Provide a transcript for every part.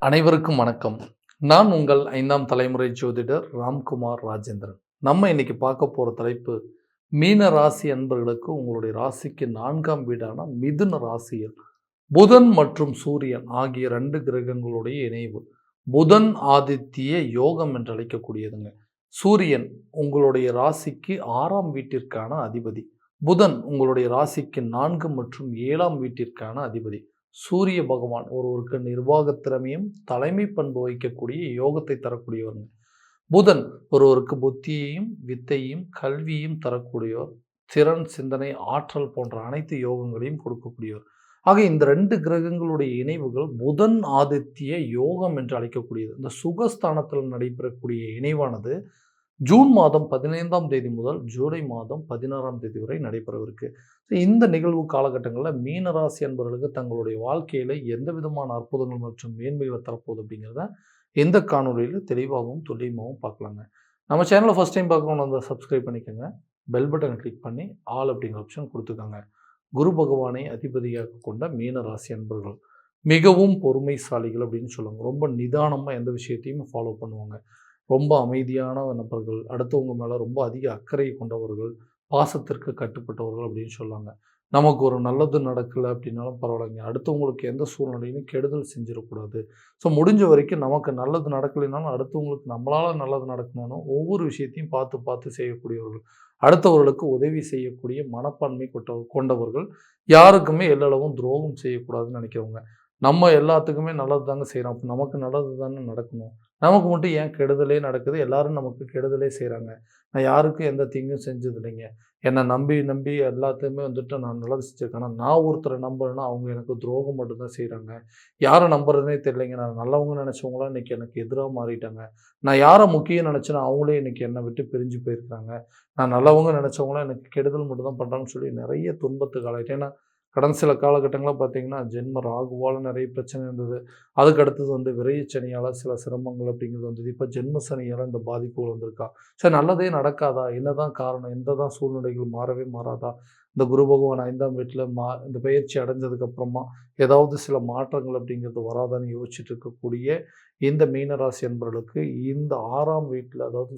அனைவருக்கும் வணக்கம். நான் உங்கள் 5ஆம் தலைமுறை ஜோதிடர் ராம்குமார் ராஜேந்திரன். நம்ம இன்னைக்கு பார்க்க போற தலைப்பு, மீன ராசி அன்பர்களுக்கு உங்களுடைய ராசிக்கு 4ஆம் வீடான மிதுன ராசியில் புதன் மற்றும் சூரியன் ஆகிய 2 கிரகங்களுடைய இணைவு. புதன் ஆதித்ய யோகம் என்று அழைக்கக்கூடியதுங்க. சூரியன் உங்களுடைய ராசிக்கு 6ஆம் வீட்டிற்கான அதிபதி. புதன் உங்களுடைய ராசிக்கு 4 மற்றும் 7ஆம் வீட்டிற்கான அதிபதி. சூரிய பகவான் ஒருவருக்கு நிர்வாகத் திறமையும் தலைமை பண்பு வகிக்கக்கூடிய யோகத்தை தரக்கூடியவருங்க. புதன் ஒருவருக்கு புத்தியையும் வித்தையும் கல்வியையும் தரக்கூடியவர். திறன், சிந்தனை, ஆற்றல் போன்ற அனைத்து யோகங்களையும் கொடுக்கக்கூடியவர். ஆக இந்த 2 கிரகங்களுடைய இணைவுகள் புதன் ஆதித்ய யோகம் என்று அழைக்கக்கூடியது. இந்த சுகஸ்தானத்தில் நடைபெறக்கூடிய இணைவானது ஜூன் மாதம் 15ஆம் தேதி முதல் ஜூலை மாதம் 16ஆம் தேதி வரை நடைபெறவிருக்கு. இந்த நிகழ்வு காலகட்டங்களில் மீனராசி அன்பர்களுக்கு தங்களுடைய வாழ்க்கையில் எந்த விதமான அற்புதங்கள் மற்றும் மேன்மைகளை தரப்போகுது அப்படிங்கிறத இந்த காணொலியில் தெளிவாகவும் துல்லியமாகவும் பார்க்கலாங்க. நம்ம சேனலை ஃபஸ்ட் டைம் பார்க்கணும்னு வந்து சப்ஸ்கிரைப் பண்ணிக்கோங்க. பெல் பட்டனை கிளிக் பண்ணி ஆல் அப்படிங்கிற ஆப்ஷன் கொடுத்துக்கோங்க. குரு பகவானை அதிபதியாக கொண்ட மீனராசி அன்பர்கள் மிகவும் பொறுமைசாலிகள் அப்படின்னு சொல்லுவாங்க. ரொம்ப நிதானமாக எந்த விஷயத்தையும் ஃபாலோ பண்ணுவாங்க. ரொம்ப அமைதியான நபர்கள், அடுத்தவங்க மேலே ரொம்ப அதிக அக்கறை கொண்டவர்கள், பாசத்திற்கு கட்டுப்பட்டவர்கள் அப்படின்னு சொல்லாங்க. நமக்கு ஒரு நல்லது நடக்கலை அப்படின்னாலும் பரவாயில்லைங்க, அடுத்தவங்களுக்கு எந்த சூழ்நிலையிலும் கெடுதல் செஞ்சிடக்கூடாது. ஸோ முடிஞ்ச வரைக்கும் நமக்கு நல்லது நடக்கலைனாலும் அடுத்தவங்களுக்கு நம்மளால் நல்லது நடக்கணும்னு ஒவ்வொரு விஷயத்தையும் பார்த்து பார்த்து செய்யக்கூடியவர்கள், அடுத்தவர்களுக்கு உதவி செய்யக்கூடிய மனப்பான்மை கொண்டவர்கள், யாருக்குமே எல்லளவும் துரோகம் செய்யக்கூடாதுன்னு நினைக்கிறவங்க. நம்ம எல்லாத்துக்குமே நல்லது தாங்க செய்கிறோம், அப்போ நமக்கு நல்லது தானே நடக்கணும், நமக்கு மட்டும் ஏன் கெடுதலே நடக்குது, எல்லாரும் நமக்கு கெடுதலே செய்கிறாங்க, நான் யாருக்கும் எந்த தீங்கும் செஞ்சது இல்லைங்க, என்னை நம்பி நம்பி எல்லாத்தையுமே வந்துட்டு நான் நல்லது செஞ்சுருக்கேன், ஆனால் நான் ஒருத்தரை நம்புறேன்னா அவங்க எனக்கு துரோகம் மட்டும்தான் செய்கிறாங்க, யாரை நம்புறதுனே தெரியலைங்க, நான் நல்லவங்க நினச்சவங்களாம் இன்றைக்கி எனக்கு எதிராக மாறிட்டாங்க, நான் யாரை முக்கியம் நினச்சேன்னா அவங்களே இன்றைக்கி என்னை விட்டு பிரிஞ்சு போயிருக்கிறாங்க, நான் நல்லவங்க நினச்சவங்களாம் எனக்கு கெடுதல் மட்டும் தான் பண்ணுறாங்கன்னு சொல்லி நிறைய துன்பத்துக்கு ஆளாயிட்டேன். ஏன்னா கடந்த சில காலகட்டங்களாக பார்த்தீங்கன்னா ஜென்ம ராகுவால் நிறைய பிரச்சனை இருந்தது. அதுக்கு அடுத்தது வந்து விரையச்சனியால் சில சிரமங்கள் அப்படிங்கிறது வந்தது. இப்போ ஜென்ம சனியால் இந்த பாதிப்புகள் வந்திருக்கா. சரி, நல்லதே நடக்காதா, என்னதான் காரணம், எந்த தான் சூழ்நிலைகள் மாறவே மாறாதா, இந்த குரு பகவான் 5ஆம் வீட்டில் இந்த பயிற்சி அடைஞ்சதுக்கப்புறமா ஏதாவது சில மாற்றங்கள் அப்படிங்கிறது வராதான்னு யோசிச்சுட்டு இருக்கக்கூடிய இந்த மீனராசி என்பவர்களுக்கு இந்த 6ஆம் வீட்டில், அதாவது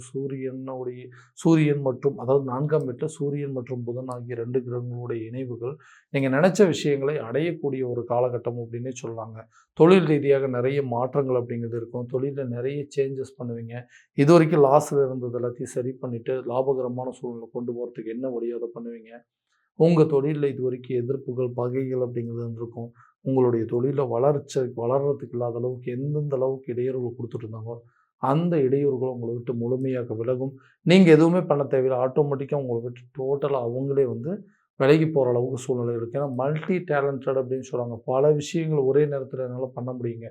சூரியன் மற்றும் அதாவது 4ஆம் வீட்டில் சூரியன் மற்றும் புதன் ஆகிய 2 கிரகங்களுடைய இணைவுகள் நீங்கள் நினச்ச விஷயங்களை அடையக்கூடிய ஒரு காலகட்டம் அப்படின்னே சொல்லலாங்க. தொழில் ரீதியாக நிறைய மாற்றங்கள் அப்படிங்கிறது இருக்கும். தொழிலில் நிறைய சேஞ்சஸ் பண்ணுவீங்க. இது வரைக்கும் லாஸில் இருந்தது எல்லாத்தையும் சரி பண்ணிவிட்டு லாபகரமான சூழ்நிலை கொண்டு போகிறதுக்கு என்ன வழியோ அதை பண்ணுவீங்க. உங்கள் தொழிலில் இது வரைக்கும் எதிர்ப்புகள், பகைகள் அப்படிங்கிறது இருந்திருக்கும். உங்களுடைய தொழிலில் வளர்கிறதுக்கு இல்லாத அளவுக்கு எந்தெந்த அளவுக்கு இடையூறுகள் கொடுத்துட்டு இருந்தாங்களோ அந்த இடையூறுகள் உங்களை விட்டு முழுமையாக விலகும். நீங்கள் எதுவுமே பண்ண தேவையில்லை, ஆட்டோமேட்டிக்காக உங்களை விட்டு டோட்டலாக அவங்களே வந்து விலகி போகிற அளவுக்கு சூழ்நிலை இருக்குது. ஏன்னா மல்டி டேலண்டட் அப்படின்னு சொல்கிறாங்க. பல விஷயங்கள் ஒரே நேரத்தில் என்னால் பண்ண முடியுங்க.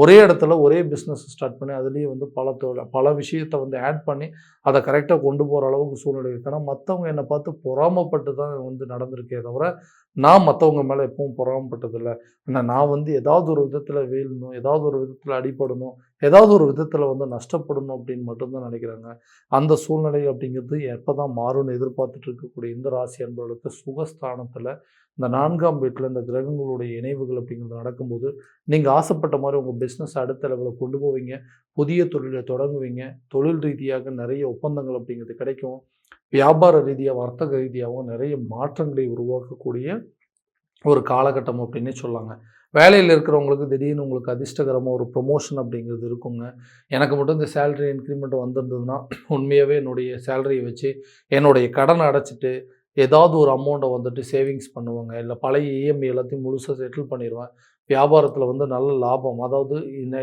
ஒரே இடத்துல ஒரே பிஸ்னஸ் ஸ்டார்ட் பண்ணி அதுலேயே வந்து பல விஷயத்தை வந்து ஆட் பண்ணி அதை கரெக்டாக கொண்டு போகிற அளவுக்கு சூழ்நிலை இருக்குது. ஆனால் மற்றவங்க என்னை பார்த்து பொறாமப்பட்டு தான் வந்து நடந்திருக்கே தவிர நான் மற்றவங்க மேலே எப்பவும் பொறாமப்பட்டதில்லை. ஆனால் நான் வந்து ஏதாவது ஒரு விதத்தில் வீழணும், ஏதாவது ஒரு விதத்தில் அடிபடணும், ஏதாவது ஒரு விதத்தில் வந்து நஷ்டப்படணும் அப்படின்னு மட்டும்தான் நினைக்கிறாங்க. அந்த சூழ்நிலை அப்படிங்கிறது எப்போ தான் மாறும்னு எதிர்பார்த்துட்டு இருக்கக்கூடிய இந்த ராசி அன்பர்களுக்கு சுகஸ்தானத்தில் இந்த 4ஆம் வீட்டில் இந்த கிரகங்களுடைய இணைவுகள் அப்படிங்கிறது நடக்கும்போது நீங்கள் ஆசைப்பட்ட மாதிரி உங்கள் பிஸ்னஸ் அடுத்த லெவலில் கொண்டு போவீங்க. புதிய தொழிலை தொடங்குவீங்க. தொழில் ரீதியாக நிறைய ஒப்பந்தங்கள் அப்படிங்கிறது கிடைக்கும். வியாபார ரீதியாக, வர்த்தக ரீதியாகவும் நிறைய மாற்றங்களை உருவாக்கக்கூடிய ஒரு காலகட்டம் அப்படின்னே சொல்லாங்க. வேலையில் இருக்கிறவங்களுக்கு திடீர்னு உங்களுக்கு அதிர்ஷ்டகரமாக ஒரு ப்ரொமோஷன் அப்படிங்கிறது இருக்குங்க. எனக்கு மட்டும் இந்த சேலரி இன்க்ரிமெண்ட் வந்திருந்ததுன்னா உண்மையாகவே என்னுடைய சேலரியை வச்சு என்னுடைய கடனை அடைச்சிட்டு ஏதாவது ஒரு அமௌண்ட்டை வந்துட்டு சேவிங்ஸ் பண்ணுவாங்க. இல்லை பழைய இஎம்ஐ எல்லாத்தையும் முழுசாக செட்டில் பண்ணிடுவேன். வியாபாரத்தில் வந்து நல்ல லாபம், அதாவது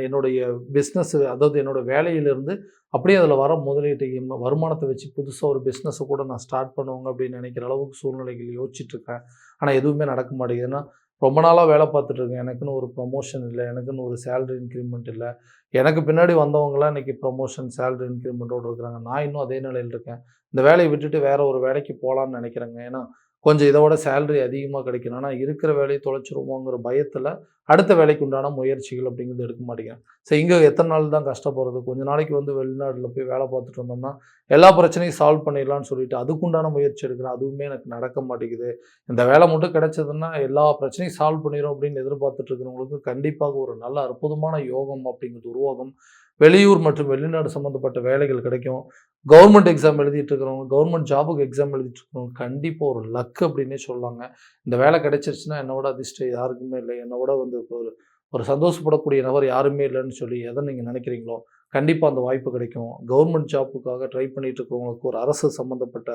என்னுடைய பிஸ்னஸ், அதாவது என்னோடய வேலையிலேருந்து அப்படியே அதில் வர முதலீட்டு வருமானத்தை வச்சு புதுசாக ஒரு பிஸ்னஸை கூட நான் ஸ்டார்ட் பண்ணுவாங்க அப்படின்னு நினைக்கிற அளவுக்கு சூழ்நிலைகள் யோசிச்சுட்ருக்கேன். ஆனால் எதுவுமே நடக்க மாட்டேங்குது. ஏன்னா ரொம்ப நாளாக வேலை பார்த்துட்ருக்கேன், எனக்குன்னு ஒரு ப்ரொமோஷன் இல்லை, எனக்குன்னு ஒரு சேலரி இன்க்ரிமெண்ட் இல்லை. எனக்கு பின்னாடி வந்தவங்களாம் இன்றைக்கி ப்ரொமோஷன், சேலரி இன்க்ரிமெண்ட்டோடு இருக்கிறாங்க. நான் இன்னும் அதே நிலையில் இருக்கேன். இந்த வேலையை விட்டுட்டு வேறு ஒரு வேலைக்கு போகலான்னு நினைக்கிறேங்க. ஏன்னா கொஞ்சம் இதை விட சேலரி அதிகமாக கிடைக்கணும், ஆனால் இருக்கிற வேலையை தொலைச்சிருவோங்கிற பயத்தில் அடுத்த வேலைக்கு உண்டான முயற்சிகள் அப்படிங்கிறது எடுக்க மாட்டேங்கிறேன். சரி, இங்கே எத்தனை நாள் தான் கஷ்டப்படுறது, கொஞ்ச நாளைக்கு வந்து வெளிநாட்டில் போய் வேலை பார்த்துட்டு வந்தோம்னா எல்லா பிரச்சனையும் சால்வ் பண்ணிடலாம்னு சொல்லிட்டு அதுக்குண்டான முயற்சி எடுக்கிறேன், அதுவுமே எனக்கு நடக்க மாட்டேங்குது. இந்த வேலை மட்டும் கிடைச்சதுன்னா எல்லா பிரச்சனையும் சால்வ் பண்ணிடும் அப்படின்னு எதிர்பார்த்துட்டு இருக்கிறவங்களுக்கு கண்டிப்பாக ஒரு நல்ல அற்புதமான யோகம் அப்படிங்கிறது உருவாகும். வெளியூர் மற்றும் வெளிநாடு சம்மந்தப்பட்ட வேலைகள் கிடைக்கும். கவர்மெண்ட் எக்ஸாம் எழுதிட்டு இருக்கிறவங்க, கவர்மெண்ட் ஜாபுக்கு எக்ஸாம் எழுதிட்டு இருக்கிறவங்க கண்டிப்பாக ஒரு லக் அப்படின்னே சொல்லலாங்க. இந்த வேலை கிடைச்சிருச்சுன்னா என்னோட அதிர்ஷ்டம் யாருக்குமே இல்லை, என்னோட வந்து ஒரு ஒரு சந்தோஷப்படக்கூடிய நபர் யாருமே இல்லைன்னு சொல்லி எதை நீங்கள் நினைக்கிறீங்களோ கண்டிப்பாக அந்த வாய்ப்பு கிடைக்கும். கவர்மெண்ட் ஜாப்புக்காக ட்ரை பண்ணிட்டு இருக்கிறவங்களுக்கு ஒரு அரசு சம்மந்தப்பட்ட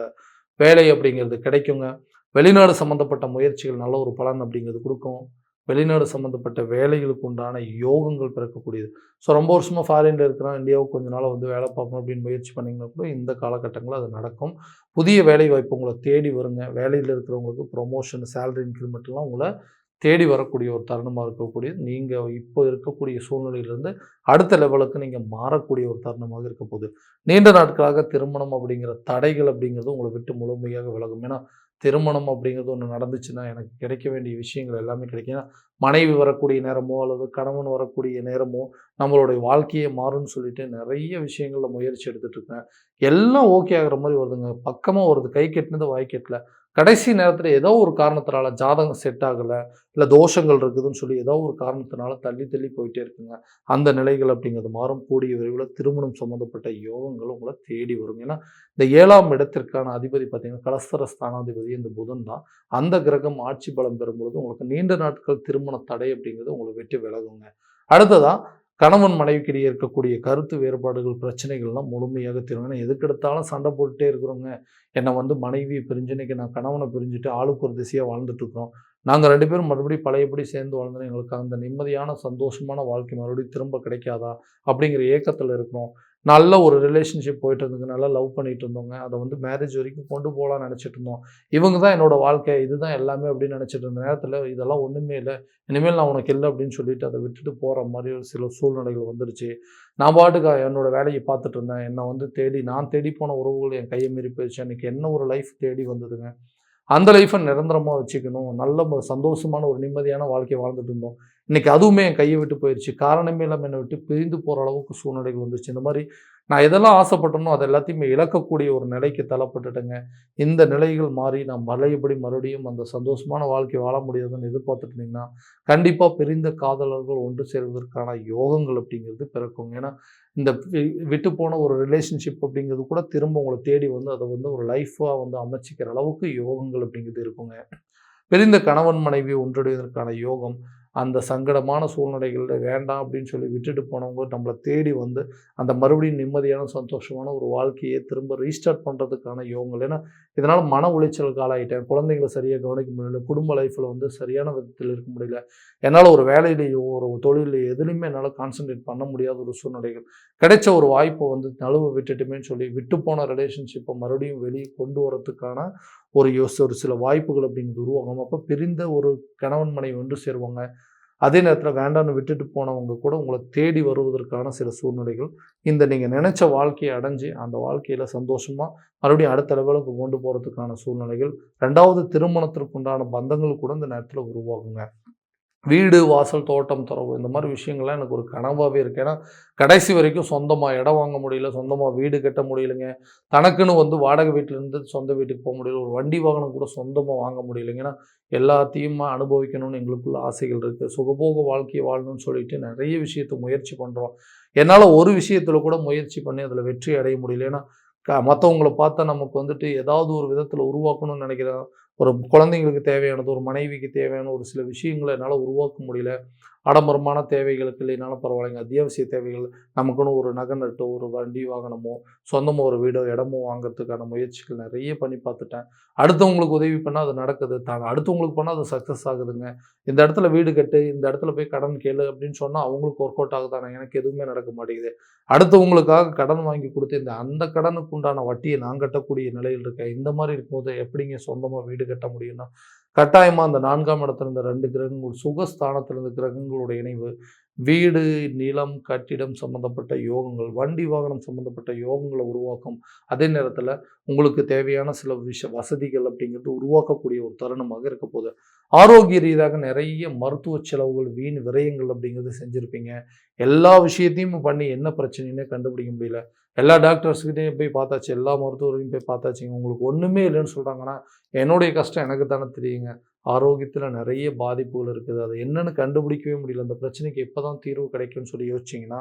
வேலை அப்படிங்கிறது கிடைக்குங்க. வெளிநாடு சம்மந்தப்பட்ட முயற்சிகள் நல்ல ஒரு பலன் அப்படிங்கிறது கொடுக்கும். வெளிநாடு சம்மந்தப்பட்ட வேலைகளுக்கு உண்டான யோகங்கள் பிறக்கக்கூடியது. ஸோ ரொம்ப வருஷமாக ஃபாரின்ல இருக்கிறோம், இந்தியாவுக்கு கொஞ்ச நாள் வந்து வேலை பார்க்கணும் அப்படின்னு முயற்சி பண்ணிங்கன்னா கூட இந்த காலகட்டங்களில் அது நடக்கும். புதிய வேலை வாய்ப்பு உங்களை தேடி வருங்க. வேலையில் இருக்கிறவங்களுக்கு ப்ரொமோஷன், சேலரி இன்க்ரிமெண்ட்லாம் உங்களை தேடி வரக்கூடிய ஒரு தருணமாக இருக்கக்கூடியது. நீங்கள் இப்போ இருக்கக்கூடிய சூழ்நிலையிலிருந்து அடுத்த லெவலுக்கு நீங்கள் மாறக்கூடிய ஒரு தருணமாக இருக்க போகுது. நீண்ட நாட்களாக திருமணம் அப்படிங்கிற தடைகள் அப்படிங்கிறது உங்களை விட்டு முழுமையாக விலகும். ஏன்னா திருமணம் அப்படிங்கிறது ஒன்று நடந்துச்சுன்னா எனக்கு கிடைக்க வேண்டிய விஷயங்கள் எல்லாமே கிடைக்கும். ஏன்னா மனைவி வரக்கூடிய நேரமோ அல்லது கணவன் வரக்கூடிய நேரமோ நம்மளுடைய வாழ்க்கையே மாறும்னு சொல்லிட்டு நிறைய விஷயங்கள்ல முயற்சி எடுத்துட்டு இருக்கேன். எல்லாம் ஓகே ஆகுற மாதிரி வருதுங்க. பக்கமாக வருது, கை கெட்டினது வாய் கெட்டல. கடைசி நேரத்தில் ஏதோ ஒரு காரணத்தினால ஜாதகம் செட் ஆகலை, இல்லை தோஷங்கள் இருக்குதுன்னு சொல்லி ஏதோ ஒரு காரணத்தினால தள்ளி தள்ளி போயிட்டே இருக்குங்க. அந்த நிலைகள் அப்படிங்கிறது மாறும். கூடிய விரைவில் திருமணம் சம்மந்தப்பட்ட யோகங்கள் உங்களை தேடி வரும். ஏன்னா இந்த 7ஆம் இடத்திற்கான அதிபதி பார்த்தீங்கன்னா கலஸ்தர ஸ்தானாதிபதி இந்த புதன் தான். அந்த கிரகம் ஆட்சி பலம் பெறும்பொழுது உங்களுக்கு நீண்ட நாட்கள் திருமண தடை அப்படிங்கிறது உங்களை விட்டு விலகுங்க. அடுத்ததா கணவன் மனைவிக்கிடையே இருக்கக்கூடிய கருத்து வேறுபாடுகள், பிரச்சனைகள்லாம் முழுமையாக தீரும். ஏன்னா எதுக்கெடுத்தாலும் சண்டை போட்டுட்டே இருக்கிறோங்க. என்னை வந்து மனைவியை பிரிஞ்சு இன்னைக்கு நான் கணவனை பிரிஞ்சுட்டு ஆளுக்கு ஒரு திசையாக வாழ்ந்துட்டு இருக்கிறோம். நாங்கள் 2 பேரும் மறுபடியும் பழையபடி சேர்ந்து வாழ்ந்தோம், எங்களுக்கு அந்த நிம்மதியான சந்தோஷமான வாழ்க்கை மறுபடியும் திரும்ப கிடைக்காதா அப்படிங்கிற ஏக்கத்தில் இருக்கிறோம். நல்ல ஒரு ரிலேஷன்ஷிப் போயிட்டு இருந்தது, நல்லா லவ் பண்ணிட்டு இருந்தோங்க, அதை வந்து மேரேஜ் வரைக்கும் கொண்டு போகலான்னு நினச்சிட்டு இருந்தோம். இவங்க தான் என்னோட வாழ்க்கை, இதுதான் எல்லாமே அப்படின்னு நினச்சிட்டு இருந்த நேரத்தில் இதெல்லாம் ஒன்றுமே இல்லை, இனிமேல் நான் உனக்கு இல்லை அப்படின்னு சொல்லிட்டு அதை விட்டுட்டு போகிற மாதிரி ஒரு சில சூழ்நிலைகள் வந்துருச்சு. நான் பாட்டுக்கு என்னோட வேலையை பார்த்துட்டு இருந்தேன். என்னை வந்து தேடி நான் தேடி போன உறவுகள் என் கையை மீறி போயிடுச்சு. அன்றைக்கி என்ன ஒரு லைஃப் தேடி வந்ததுங்க. அந்த லைஃப்பை நிரந்தரமாக வச்சுக்கணும், நல்ல சந்தோஷமான ஒரு நிம்மதியான வாழ்க்கையை வாழ்ந்துட்டு இருந்தோம். இன்றைக்கி அதுவுமே என் கையை விட்டு போயிடுச்சு. காரணமே இல்லாமல் என்னை விட்டு பிரிந்து போகிற அளவுக்கு சூழ்நிலைகள் வந்துச்சு. இந்த மாதிரி நான் எதெல்லாம் ஆசைப்பட்டனோ அது எல்லாத்தையுமே இழக்கக்கூடிய ஒரு நிலைக்கு தள்ளப்பட்டுட்டேங்க. இந்த நிலைகள் மாறி நான் பழையபடி மறுபடியும் அந்த சந்தோஷமான வாழ்க்கை வாழ முடியாதுன்னு எதிர்பார்த்துட்டு இருந்தீங்கன்னா கண்டிப்பாக பிரிந்த காதலர்கள் ஒன்று சேர்வதற்கான யோகங்கள் அப்படிங்கிறது பிறக்குங்க. ஏன்னா இந்த விட்டு போன ஒரு ரிலேஷன்ஷிப் அப்படிங்கிறது கூட திரும்ப உங்களை தேடி வந்து அதை வந்து ஒரு லைஃபாக வந்து அமைச்சிக்கிற அளவுக்கு யோகங்கள் அப்படிங்கிறது இருக்குங்க. பிரிந்த கணவன் மனைவி ஒன்றிணைவதற்கான யோகம், அந்த சங்கடமான சூழ்நிலைகளில் வேண்டாம் அப்படின்னு சொல்லி விட்டுட்டு போனவங்க நம்மளை தேடி வந்து அந்த மறுபடியும் நிம்மதியான சந்தோஷமான ஒரு வாழ்க்கையை திரும்ப ரீஸ்டார்ட் பண்ணுறதுக்கான யோகங்கள். ஏன்னா இதனால் மன உளைச்சலுக்கு ஆளாயிட்டேன், குழந்தைங்களை சரியாக கவனிக்க முடியல, குடும்ப லைஃப்பில் வந்து சரியான விதத்தில் இருக்க முடியல, என்னால் ஒரு வேலையிலேயோ ஒரு தொழிலையோ எதுலையுமே என்னால் கான்சன்ட்ரேட் பண்ண முடியாத ஒரு சூழ்நிலைகள், கிடைச்ச ஒரு வாய்ப்பை வந்து நழுவ விட்டுட்டுமேன்னு சொல்லி விட்டு போன ரிலேஷன்ஷிப்பை மறுபடியும் வெளியே கொண்டு வரதுக்கான ஒரு சில வாய்ப்புகள் அப்படிங்கிறது உருவாகும். அப்போ பிரிந்த ஒரு கணவன் மனைவி ஒன்று சேருவாங்க. அதே நேரத்தில் வேண்டான்னு விட்டுட்டு போனவங்க கூட உங்களை தேடி வருவதற்கான சில சூழ்நிலைகள், இந்த நீங்கள் நினச்ச வாழ்க்கையை அடைஞ்சு அந்த வாழ்க்கையில் சந்தோஷமாக மறுபடியும் அடுத்த லெவலுக்கு கொண்டு போகிறதுக்கான சூழ்நிலைகள், 2வது திருமணத்திற்குண்டான பந்தங்கள் கூட இந்த நேரத்தில் உருவாகுங்க. வீடு, வாசல், தோட்டம், தொரவு இந்த மாதிரி விஷயங்கள்லாம் எனக்கு ஒரு கனவாகவே இருக்குது. ஏன்னா கடைசி வரைக்கும் சொந்தமாக இடம் வாங்க முடியல, சொந்தமாக வீடு கட்ட முடியலைங்க, தனக்குன்னு வந்து வாடகை வீட்டிலேருந்து சொந்த வீட்டுக்கு போக முடியல, ஒரு வண்டி வாகனம் கூட சொந்தமாக வாங்க முடியலைங்க. ஏன்னா எல்லாத்தையும் அனுபவிக்கணும்னு எங்களுக்குள்ள ஆசைகள் இருக்குது, சுகபோக வாழ்க்கையை வாழணும்னு சொல்லிட்டு நிறைய விஷயத்தை முயற்சி பண்ணுறோம். என்னால் ஒரு விஷயத்தில் கூட முயற்சி பண்ணி அதில் வெற்றி அடைய முடியல. ஏன்னா மற்றவங்கள பார்த்தா நமக்கு வந்துட்டு ஏதாவது ஒரு விதத்தில் உருவாக்கணும்னு நினைக்கிறேன். ஒரு குழந்தைங்களுக்கு தேவையானது, ஒரு மனைவிக்கு தேவையான ஒரு சில விஷயங்களை என்னால் உருவாக்க முடியல. ஆடம்பரமான தேவைகளுக்கு இல்லைனாலும் பரவாயில்லைங்க, அத்தியாவசிய தேவைகள் நமக்குன்னு ஒரு நகை நட்டோ, ஒரு வண்டி வாகனமோ, சொந்தமாக ஒரு வீடோ, இடமோ வாங்குறதுக்கான முயற்சிகள் நிறைய பண்ணி பார்த்துட்டேன். அடுத்தவங்களுக்கு உதவி பண்ணால் அது நடக்குது, அடுத்தவங்களுக்கு பண்ணால் அது சக்ஸஸ் ஆகுதுங்க. இந்த இடத்துல வீடு கட்டு, இந்த இடத்துல போய் கடன் கேளு அப்படின்னு சொன்னால் அவங்களுக்கு ஒர்க் அவுட் ஆகுதானே, எனக்கு எதுவுமே நடக்க மாட்டேங்குது. அடுத்தவங்களுக்காக கடன் வாங்கி கொடுத்து அந்த கடனுக்கு உண்டான வட்டியை நான் கட்டக்கூடிய நிலையில் இருக்கேன். இந்த மாதிரி இருக்கும்போது எப்படிங்க சொந்தமாக வீடு கட்ட முடியும்னா கட்டாயமாக அந்த 4ஆம் இடத்துல இருந்த 2 கிரகங்கள் சுகஸ்தானத்தில் இருந்த கிரகங்களோட இணைவு வீடு, நிலம், கட்டிடம் சம்பந்தப்பட்ட யோகங்கள், வண்டி வாகனம் சம்பந்தப்பட்ட யோகங்களை உருவாக்கும். அதே நேரத்தில் உங்களுக்கு தேவையான சில வசதிகள் அப்படிங்கிறது உருவாக்கக்கூடிய ஒரு தருணமாக இருக்க போகுது. ஆரோக்கிய ரீதியாக நிறைய மருத்துவ செலவுகள், வீண் விரயங்கள் அப்படிங்கிறது செஞ்சுருப்பீங்க. எல்லா விஷயத்தையும் பண்ணி என்ன பிரச்சனைன்னே கண்டுபிடிக்க முடியல. எல்லா டாக்டர்ஸ்கிட்டையும் போய் பார்த்தாச்சு, எல்லா மருத்துவரையும் போய் பார்த்தாச்சுங்க. உங்களுக்கு ஒன்றுமே இல்லைன்னு சொல்கிறாங்கன்னா, என்னுடைய கஷ்டம் எனக்கு தானே தெரியுங்க. ஆரோக்கியத்தில் நிறைய பாதிப்புகள் இருக்குது. அது என்னன்னு கண்டுபிடிக்கவே முடியல. அந்த பிரச்சனைக்கு எப்போ தான் தீர்வு கிடைக்கும்னு சொல்லி யோசிச்சிங்கன்னா,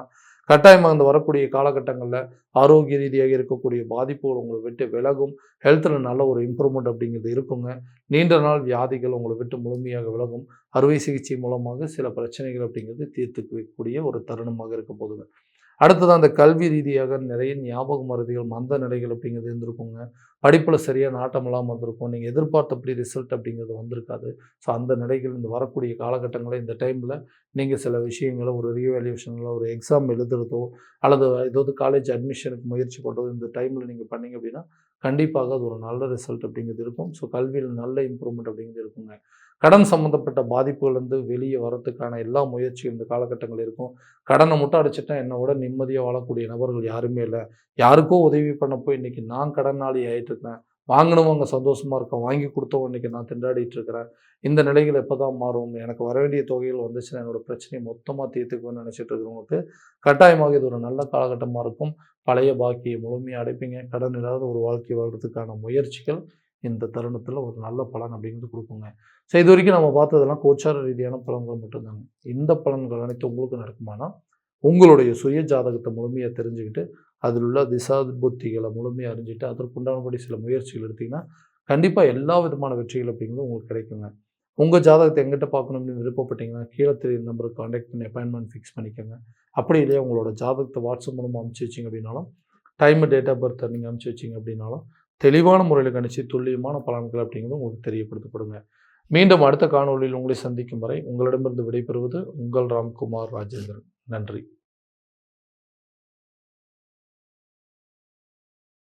கட்டாயமாக அந்த வரக்கூடிய காலகட்டங்களில் ஆரோக்கிய ரீதியாக இருக்கக்கூடிய பாதிப்புகள் உங்களை விட்டு விலகும். ஹெல்த்தில் நல்ல ஒரு இம்ப்ரூவ்மெண்ட் அப்படிங்கிறது இருக்குங்க. நீண்ட நாள் வியாதிகள் உங்களை விட்டு முழுமையாக விலகும். அறுவை சிகிச்சை மூலமாக சில பிரச்சனைகள் அப்படிங்கிறது தீர்த்துக்கக்கூடிய ஒரு தருணமாக இருக்க போகுதுங்க. அடுத்தது அந்த கல்வி ரீதியாக நிறைய ஞாபக மறதிகள், மந்த நிலைகள் அப்படிங்கிறது இருந்திருக்குங்க. படிப்பில் சரியாக நாட்டம் இல்லாமல் இருந்திருக்கும். நீங்கள் எதிர்பார்த்தபடி ரிசல்ட் அப்படிங்கிறது வந்திருக்காது. ஸோ அந்த நிலைகள் இந்த வரக்கூடிய காலகட்டங்களில் இந்த டைமில் நீங்கள் சில விஷயங்களை ஒரு ரீவேல்யூஷனில் ஒரு எக்ஸாம் எழுதுறதோ அல்லது ஏதாவது காலேஜ் அட்மிஷனுக்கு முயற்சி பண்ணுறதோ இந்த டைமில் நீங்கள் பண்ணீங்க அப்படின்னா கண்டிப்பாக அது ஒரு நல்ல ரிசல்ட் அப்படிங்கிறது இருக்கும். ஸோ கல்வியில் நல்ல இம்ப்ரூவ்மெண்ட் அப்படிங்கிறது இருக்குங்க. கடன் சம்மந்தப்பட்ட பாதிப்புகள்லேருந்து வெளியே வரத்துக்கான எல்லா முயற்சியும் இந்த காலகட்டங்கள் இருக்கும். கடனை மட்டும் அடைச்சிட்டா என்னை விட நிம்மதியாக வாழக்கூடிய நபர்கள் யாருமே இல்லை. யாருக்கோ உதவி பண்ணப்போ இன்றைக்கி நான் கடனாளி ஆகிட்டுருக்கேன். வாங்கினவங்க சந்தோஷமாக இருக்கேன், வாங்கி கொடுத்தவங்க இன்றைக்கி நான் திண்டாடிட்டு இருக்கிறேன். இந்த நிலைகள் எப்போ தான் மாறும்? எனக்கு வர வேண்டிய தொகைகள் வந்துச்சுன்னா என்னோடய பிரச்சனையை மொத்தமாக தீர்த்துக்குவேன்னு நினச்சிட்டு இருக்கிறவங்களுக்கு கட்டாயமாக இது ஒரு நல்ல காலகட்டமாக இருக்கும். பழைய பாக்கியை முழுமையாக அடைப்பீங்க. கடன் இல்லாத ஒரு வாழ்க்கை வாழ்கிறதுக்கான முயற்சிகள் இந்த தருணத்தில் ஒரு நல்ல பலன் அப்படிங்கிறது கொடுக்குங்க. ஸோ இது வரைக்கும் நம்ம பார்த்ததெல்லாம் கோச்சார ரீதியான பலன்கள் மட்டும்தாங்க. இந்த பலன்கள் அனைத்து உங்களுக்கு நடக்குமானா உங்களுடைய சுய ஜாதகத்தை முழுமையாக தெரிஞ்சுக்கிட்டு அதில் உள்ள திசா புத்திகளை முழுமையாக அறிஞ்சிட்டு அதற்குண்டானபடி சில முயற்சிகள் எடுத்திங்கன்னா கண்டிப்பாக எல்லா விதமான வெற்றிகள் அப்படிங்கிறது உங்களுக்கு கிடைக்குங்க. உங்கள் ஜாதகத்தை எங்கிட்ட பார்க்கணும் அப்படின்னு விருப்பப்பட்டீங்கன்னா கீழே தெரியும் நம்பருக்கு கான்டாக்ட் பண்ணி அப்பாயின்மெண்ட் ஃபிக்ஸ் பண்ணிக்கோங்க. அப்படி இல்லையா உங்களோட ஜாதகத்தை வாட்ஸ்அப் மூலமாக அனுப்பிச்சி வச்சிங்க அப்படின்னாலும் டைமு டேட் ஆஃப் பர்த் நீங்கள் அனுப்பிச்சி வச்சிங்க அப்படின்னாலும் தெளிவான முறையில் கணிச்சு துல்லியமான பலன்கள் அப்படிங்கிறது உங்களுக்கு தெரியப்படுத்தப்படுங்க. மீண்டும் அடுத்த காணொளியில் உங்களை சந்திக்கும் வரை உங்களிடமிருந்து விடைபெறுவது உங்கள் ராம்குமார் ராஜேந்திரன். நன்றி.